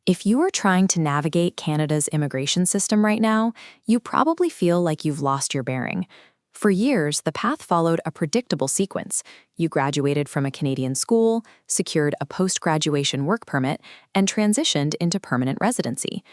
If you are trying to navigate Canada's immigration system right now, you probably feel like you've lost your bearing. For years, the path followed a predictable sequence. You graduated from a Canadian school, secured a post-graduation work permit, and transitioned into permanent residency.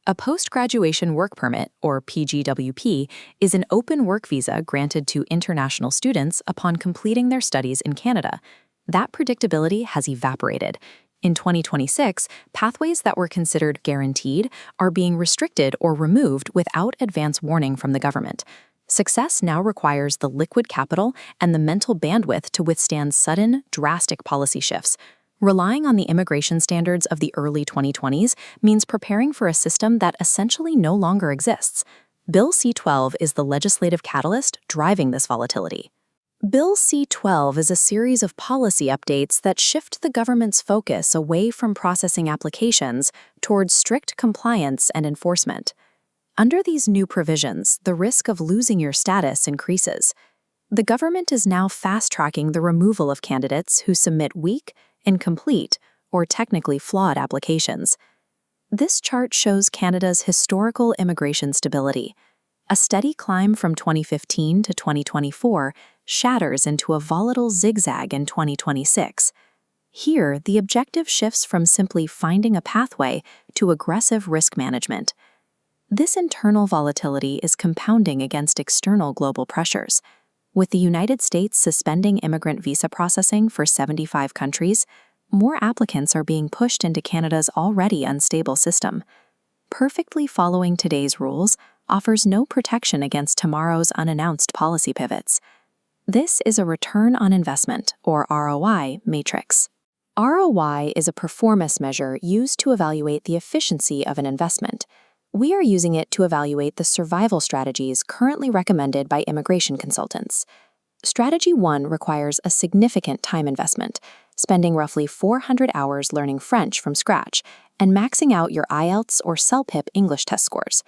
A post-graduation work permit, or PGWP, is an open work visa granted to international students upon completing their studies in Canada. That predictability has evaporated. In 2026, pathways that were considered guaranteed are being restricted or removed without advance warning from the government. Success now requires the liquid capital and the mental bandwidth to withstand sudden, drastic policy shifts. Relying on the immigration standards of the early 2020s means preparing for a system that essentially no longer exists. Bill C-12 is the legislative catalyst driving this volatility. Bill C-12 is a series of policy updates that shift the government's focus away from processing applications towards strict compliance and enforcement. Under these new provisions, the risk of losing your status increases. The government is now fast-tracking the removal of candidates who submit weak, incomplete, or technically flawed applications. This chart shows Canada's historical immigration stability. A steady climb from 2015 to 2024 shatters into a volatile zigzag in 2026. Here, the objective shifts from simply finding a pathway to aggressive risk management. This internal volatility is compounding against external global pressures. With the United States suspending immigrant visa processing for 75 countries, more applicants are being pushed into Canada's already unstable system. Perfectly following today's rules offers no protection against tomorrow's unannounced policy pivots. This is a return on investment, or ROI, matrix. ROI is a performance measure used to evaluate the efficiency of an investment. We are using it to evaluate the survival strategies currently recommended by immigration consultants. Strategy 1 requires a significant time investment, spending roughly 400 hours learning French from scratch and maxing out your IELTS or CELPIP English test scores.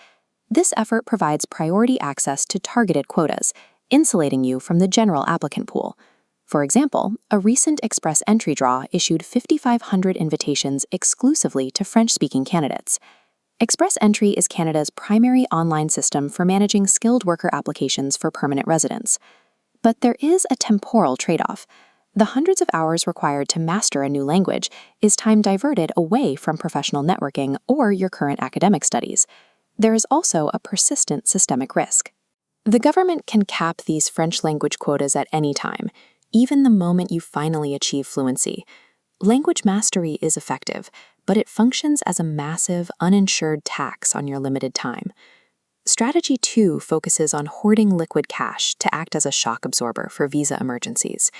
This effort provides priority access to targeted quotas, insulating you from the general applicant pool. For example, a recent Express Entry draw issued 5,500 invitations exclusively to French-speaking candidates. Express Entry is Canada's primary online system for managing skilled worker applications for permanent residents. But there is a temporal trade-off. The hundreds of hours required to master a new language is time diverted away from professional networking or your current academic studies. There is also a persistent systemic risk. The government can cap these French language quotas at any time, even the moment you finally achieve fluency. Language mastery is effective, but it functions as a massive, uninsured tax on your limited time. Strategy 2 focuses on hoarding liquid cash to act as a shock absorber for visa emergencies.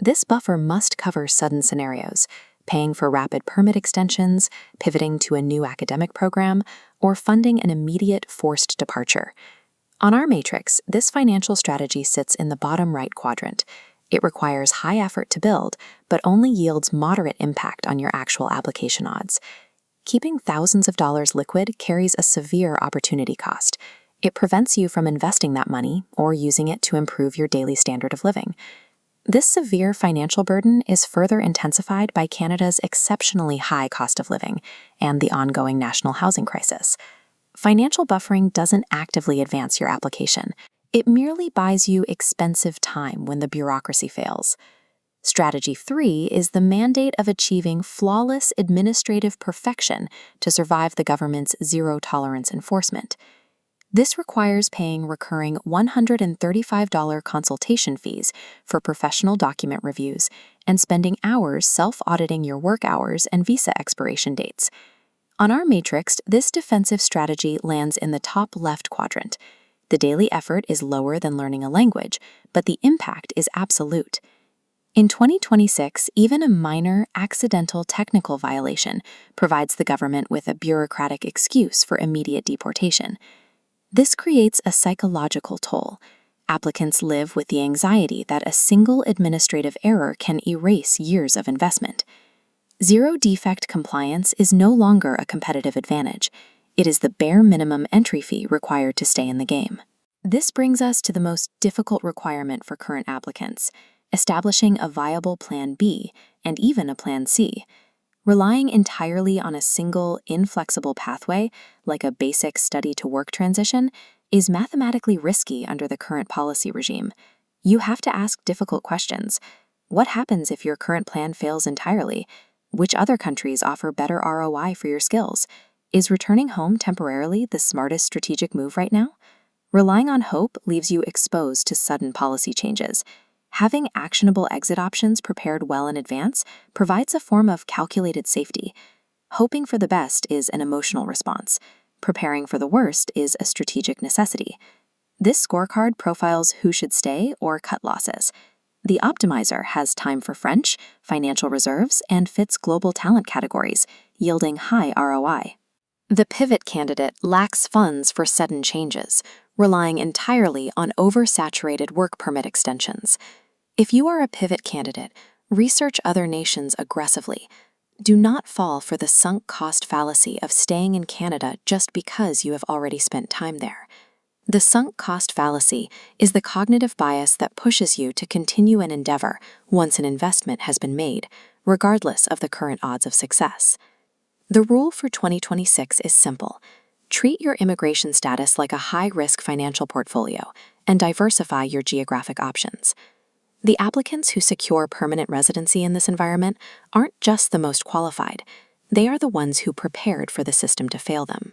This buffer must cover sudden scenarios, paying for rapid permit extensions, pivoting to a new academic program, or funding an immediate forced departure. On our matrix, this financial strategy sits in the bottom right quadrant. It requires high effort to build, but only yields moderate impact on your actual application odds. Keeping thousands of dollars liquid carries a severe opportunity cost. It prevents you from investing that money or using it to improve your daily standard of living. This severe financial burden is further intensified by Canada's exceptionally high cost of living and the ongoing national housing crisis. Financial buffering doesn't actively advance your application. It merely buys you expensive time when the bureaucracy fails. Strategy 3 is the mandate of achieving flawless administrative perfection to survive the government's zero-tolerance enforcement. This requires paying recurring $135 consultation fees for professional document reviews and spending hours self-auditing your work hours and visa expiration dates. On our matrix, this defensive strategy lands in the top left quadrant. The daily effort is lower than learning a language, but the impact is absolute. In 2026, even a minor, accidental technical violation provides the government with a bureaucratic excuse for immediate deportation. This creates a psychological toll. Applicants live with the anxiety that a single administrative error can erase years of investment. Zero-defect compliance is no longer a competitive advantage. It is the bare minimum entry fee required to stay in the game. This brings us to the most difficult requirement for current applicants, establishing a viable Plan B and even a Plan C. Relying entirely on a single, inflexible pathway, like a basic study-to-work transition, is mathematically risky under the current policy regime. You have to ask difficult questions. What happens if your current plan fails entirely? Which other countries offer better ROI for your skills? Is returning home temporarily the smartest strategic move right now? Relying on hope leaves you exposed to sudden policy changes. Having actionable exit options prepared well in advance provides a form of calculated safety. Hoping for the best is an emotional response. Preparing for the worst is a strategic necessity. This scorecard profiles who should stay or cut losses. The optimizer has time for French, financial reserves, and fits global talent categories, yielding high ROI. The pivot candidate lacks funds for sudden changes, relying entirely on oversaturated work permit extensions. If you are a pivot candidate, research other nations aggressively. Do not fall for the sunk cost fallacy of staying in Canada just because you have already spent time there. The sunk cost fallacy is the cognitive bias that pushes you to continue an endeavor once an investment has been made, regardless of the current odds of success. The rule for 2026 is simple. Treat your immigration status like a high-risk financial portfolio and diversify your geographic options. The applicants who secure permanent residency in this environment aren't just the most qualified, they are the ones who prepared for the system to fail them.